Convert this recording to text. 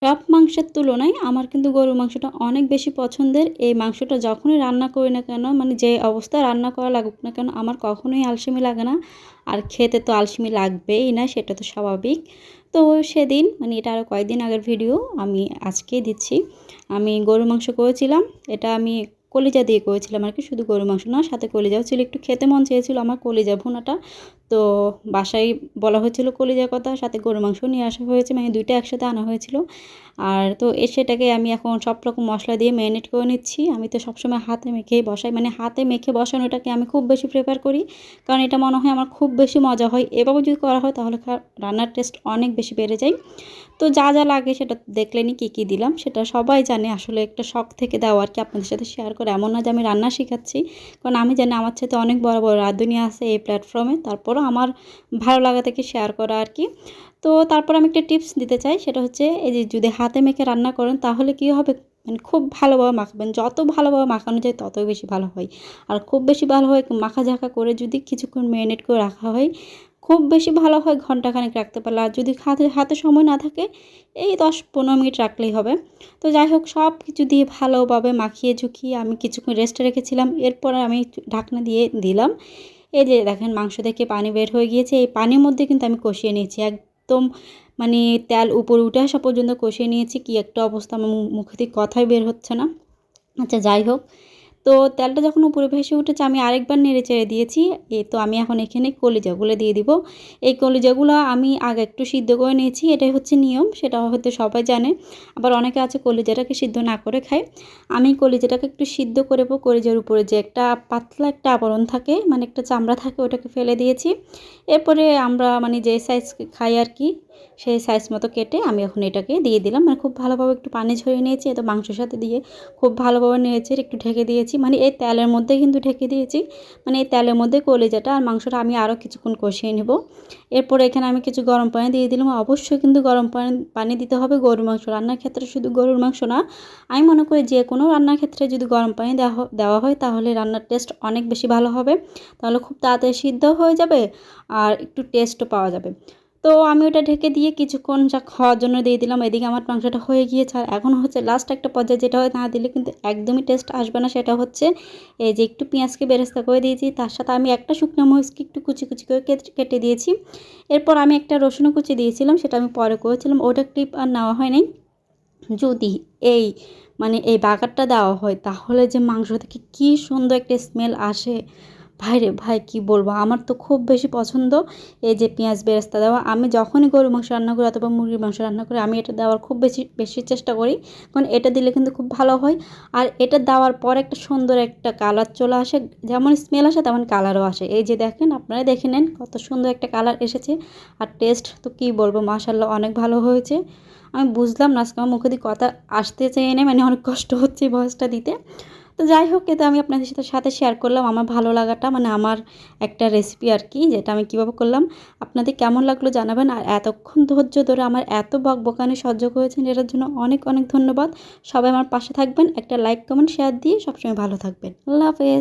সব মাংসের তুলনায় আমার কিন্তু গরুর মাংসটা অনেক বেশি পছন্দের। এই মাংসটা যখনই রান্না করি না কেন, মানে যে অবস্থায় রান্না করা লাগুক না কেন, আমার কখনোই আলসেমি লাগে না। আর খেতে তো আলসেমি লাগবেই না, সেটা তো স্বাভাবিক। তো সেদিন, মানে এটা আরও কয়েকদিন আগের ভিডিও, আমি আজকে দিচ্ছি। আমি গরুর মাংস করেছিলাম। এটা আমি কলিজা দিয়ে করেছিলাম আর কি, শুধু গরুর মাংস না, সাথে কলিজাও ছিল। একটু খেতে মন চেয়েছিল আমার কলিজা ভুনাটা। তো বাসায় বলা হয়েছিল কলিজার কথা, সাথে গরুর মাংস নিয়ে আসা হয়েছে, মানে দুইটা একসাথে আনা হয়েছিল। আর তো সেটাকে আমি এখন সব রকম মশলা দিয়ে ম্যারিনেট করে নিচ্ছি। আমি তো সবসময় হাতে মেখেই বসাই, মানে হাতে মেখে বসানোটাকে আমি খুব বেশি প্রেফার করি, কারণ এটা মনে হয় আমার খুব বেশি মজা হয়। এভাবে যদি করা হয় তাহলে রান্নার টেস্ট অনেক বেশি বেড়ে যায়। তো যা যা লাগে সেটা দেখলেনি কী কী দিলাম, সেটা সবাই জানে। আসলে একটা শখ থেকে দেওয়া আর কি, আপনাদের সাথে শেয়ার করে। এমন না যে আমি রান্না শেখাচ্ছি, কারণ আমি জানি আমার সাথে অনেক বড় বড় রাঁধুনি আছে এই প্ল্যাটফর্মে, তারপরও আমার ভালো লাগা থেকে শেয়ার করা আর কি। তো তারপর আমি একটা টিপস দিতে চাই, সেটা হচ্ছে এই যে যদি হাতে মেখে রান্না করেন তাহলে কী হবে, মানে খুব ভালোভাবে মাখাবেন। যত ভালোভাবে মাখানো যায় ততই বেশি ভালো হয়। আর খুব বেশি ভালো হয় মাখা ঝাঁকা করে যদি কিছুক্ষণ ম্যারিনেট করে রাখা হয়, খুব বেশি ভালো হয় ঘন্টাখানেক রাখতে পারলে। আর যদি হাতে হাতে সময় না থাকে, এই 10-15 মিনিট রাখলেই হবে। তো যাই হোক, সব কিছু দিয়ে ভালোভাবে মাখিয়ে ঝুঁকিয়ে আমি কিছুক্ষণ রেস্টে রেখেছিলাম। এরপর আমি ঢাকনা দিয়ে দিলাম। এই যে দেখেন, মাংস থেকে পানি বের হয়ে গিয়েছে। এই পানির মধ্যে কিন্তু আমি কষিয়ে নিয়েছি একদম, মানে তেল উপরে উঠে আসা পর্যন্ত কষিয়ে নিয়েছি। কি একটা অবস্থা, আমার মুখে থেকে কথাই বের হচ্ছে না। আচ্ছা যাই হোক, তো তেলটা যখন উপরে ভেসে উঠেছে আমি আরেকবার নেড়ে চেড়ে দিয়েছি। এই তো আমি এখন এখানে কলিজাগুলো দিয়ে দিব। এই কলিজাগুলো আমি আগে একটু সিদ্ধ করে নিয়েছি, এটাই হচ্ছে নিয়ম, সেটা হয়তো সবাই জানে। আবার অনেকে আছে কলিজাটাকে সিদ্ধ না করে খায়। আমি কলিজাটাকে একটু সিদ্ধ করে কলিজার উপরে যে একটা পাতলা একটা আবরণ থাকে, মানে একটা চামড়া থাকে, ওটাকে ফেলে দিয়েছি। এরপরে আমরা মানে যে সাইজ খাই আর কি, সেই সাইজ মতো কেটে আমি এখন এটাকে দিয়ে দিলাম। মানে খুব ভালোভাবে একটু পানি ঝরিয়ে নিয়েছি, তো মাংসের সাথে দিয়ে খুব ভালোভাবে নেড়েচেড়ে একটু ঢেকে দিয়েছি। মানে এই তেলের মধ্যে কিন্তু ঢেকে দিয়েছি, মানে এই তেলের মধ্যে কলিজাটা আর মাংসটা আমি আরও কিছুক্ষণ কষিয়ে নেব। এরপরে এখানে আমি কিছু গরম পানি দিয়ে দিলাম। অবশ্যই কিন্তু গরম পানি দিতে হবে গরুর মাংস রান্নার ক্ষেত্রে, শুধু গরুর মাংস না, আমি মনে করি যে কোনো রান্নার ক্ষেত্রে যদি গরম পানি দেওয়া হয় তাহলে রান্নার টেস্ট অনেক বেশি ভালো হবে। তাহলে খুব তাড়াতাড়ি সিদ্ধ হয়ে যাবে আর একটু টেস্টও পাওয়া যাবে। তো আমি ওটা ঢেকে দিয়ে কিছুক্ষণ যা খাওয়ার জন্য দিয়ে দিলাম। এদিকে আমার মাংসটা হয়ে গিয়েছে। আর এখন হচ্ছে লাস্ট একটা পর্যায়ে, যেটা না দিলে কিন্তু একদমই টেস্ট আসবে না, সেটা হচ্ছে এই যে একটু পেঁয়াজকে বেরেস্তা করে দিয়েছি, তার সাথে আমি একটা শুকনো মরিচকে একটু কুচি কুচি করে কেটে দিয়েছি। এরপর আমি একটা রসুনও কুচি দিয়েছিলাম, সেটা আমি পরে করেছিলাম, ওটা ক্লিপ আর নেওয়া হয় নাই। যদি এই মানে এই বাগারটা দেওয়া হয় তাহলে যে মাংস থেকে কী সুন্দর একটা স্মেল আসে, ভাই রে ভাই, কী বলবো, আমার তো খুব বেশি পছন্দ এই যে পেঁয়াজ বেরেস্তা দেওয়া। আমি যখনই গরুর মাংস রান্না করি অথবা মুরগির মাংস রান্না করি, আমি এটা দেওয়ার খুব বেশি বেশি চেষ্টা করি, কারণ এটা দিলে কিন্তু খুব ভালো হয়। আর এটা দেওয়ার পর একটা সুন্দর একটা কালার চলে আসে, যেমন স্মেল আসে তেমন কালারও আসে। এই যে দেখেন, আপনারা দেখে নেন কত সুন্দর একটা কালার এসেছে। আর টেস্ট তো কী বলবো, মাশাআল্লাহ অনেক ভালো হয়েছে। আমি বুঝলাম না আজকে আমার মুখে দিয়ে কথা আসতে চাই না, মানে অনেক কষ্ট হচ্ছে ভয়েসটা দিতে। তো যাই হোক, এটা আমি আপনাদের সাথে শেয়ার করলাম আমার ভালো লাগাটা, মানে আমার একটা রেসিপি আর কি, যেটা আমি কীভাবে করলাম। আপনাদের কেমন লাগলো জানাবেন। আর এতক্ষণ ধৈর্য ধরে আমার এত বকবকানি সহ্য করেছেন, এটার জন্য অনেক অনেক ধন্যবাদ। সবাই আমার পাশে থাকবেন, একটা লাইক কমেন্ট শেয়ার দিয়ে সবসময় ভালো থাকবেন। আল্লাহ হাফেজ।